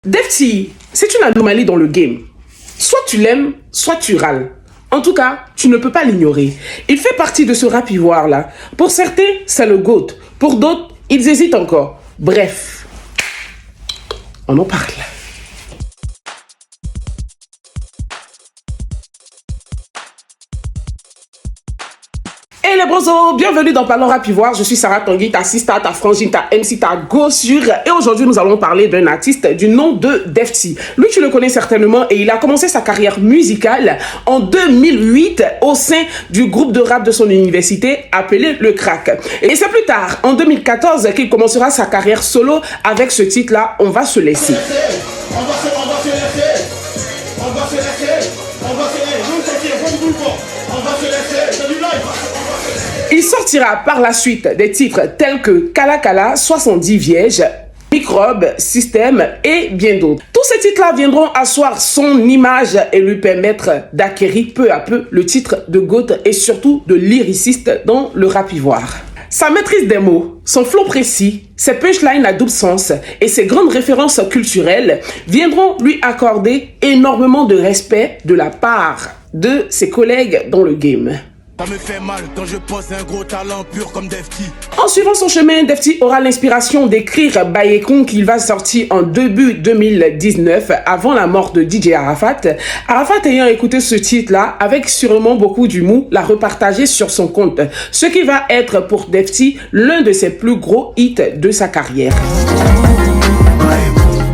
Defty, c'est une anomalie dans le game. Soit tu l'aimes, soit tu râles. En tout cas, tu ne peux pas l'ignorer. Il fait partie de ce rap ivoire là. Pour certains, c'est le GOAT. Pour d'autres, ils hésitent encore. Bref, on en parle. Hey les brosos, bienvenue dans Parlons Rap Ivoire. Je suis Sarah Tanguy, ta sister, ta frangine, ta MC, ta gossure. Et aujourd'hui, nous allons parler d'un artiste du nom de Defty. Lui, tu le connais certainement et il a commencé sa carrière musicale en 2008 au sein du groupe de rap de son université appelé Le Crack. Et c'est plus tard, en 2014, qu'il commencera sa carrière solo avec ce titre-là, On va se laisser. Il sortira par la suite des titres tels que Kala Kala, 70 Vierges, Microbe, Système et bien d'autres. Tous ces titres-là viendront asseoir son image et lui permettre d'acquérir peu à peu le titre de GOAT et surtout de lyriciste dans le rap ivoire. Sa maîtrise des mots, son flow précis, ses punchlines à double sens et ses grandes références culturelles viendront lui accorder énormément de respect de la part de ses collègues dans le game. Ça me fait mal quand je pose un gros talent pur comme Defty. En suivant son chemin, Defty aura l'inspiration d'écrire Bayekon qu'il va sortir en début 2019 avant la mort de DJ Arafat. Arafat ayant écouté ce titre-là avec sûrement beaucoup d'humour, l'a repartagé sur son compte. Ce qui va être pour Defty l'un de ses plus gros hits de sa carrière.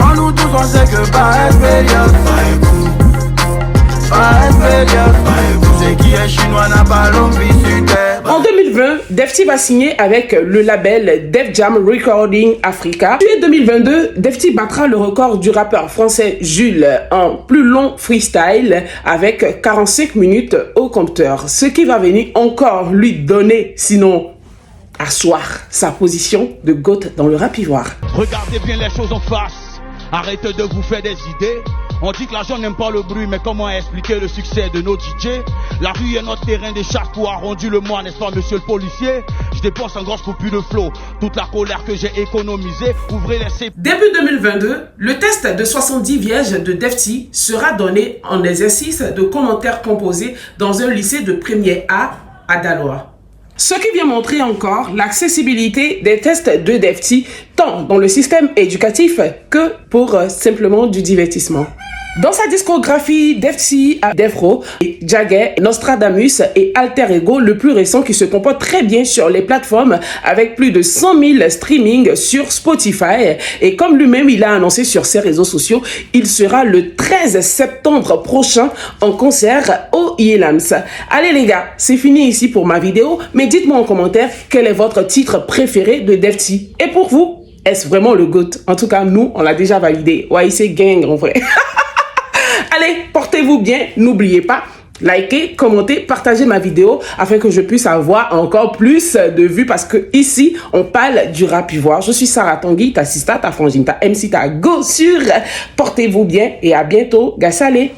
En nous tous on sait que En 2020, Defty va signer avec le label Def Jam Recording Africa. Puis en 2022, Defty battra le record du rappeur français Jules en plus long freestyle avec 45 minutes au compteur. Ce qui va venir encore lui donner, sinon asseoir sa position de GOAT dans le rap ivoire. Regardez bien les choses en face. Arrêtez de vous faire des idées. On dit que l'argent n'aime pas le bruit, mais comment expliquer le succès de nos DJ? La rue est notre terrain d'échappatoire, arrondi le mois, n'est-ce pas monsieur le policier? Je dépense un gros coupure de flot, toute la colère que j'ai économisée, ouvrez les C. Début 2022, le test de 70 Vierges de Defty sera donné en exercice de commentaires composés dans un lycée de première A à Daloa. Ce qui vient montrer encore l'accessibilité des tests de Defty, tant dans le système éducatif que pour simplement du divertissement. Dans sa discographie, Defty a Defro, Jagger, Nostradamus et Alter Ego, le plus récent qui se comporte très bien sur les plateformes avec plus de 100 000 streamings sur Spotify. Et comme lui-même il a annoncé sur ses réseaux sociaux, il sera le 13 septembre prochain en concert au IELAMS. Allez les gars, c'est fini ici pour ma vidéo, mais dites-moi en commentaire quel est votre titre préféré de Defty. Et pour vous, est-ce vraiment le GOAT? En tout cas, nous, on l'a déjà validé. Ouais, c'est gang en vrai. Allez, portez-vous bien, n'oubliez pas, likez, commentez, partagez ma vidéo afin que je puisse avoir encore plus de vues parce que ici, on parle du rap ivoire. Je suis Sarah Tanguy, ta sister, ta frangine, ta MC, ta gossure. Portez-vous bien et à bientôt. Gassalé.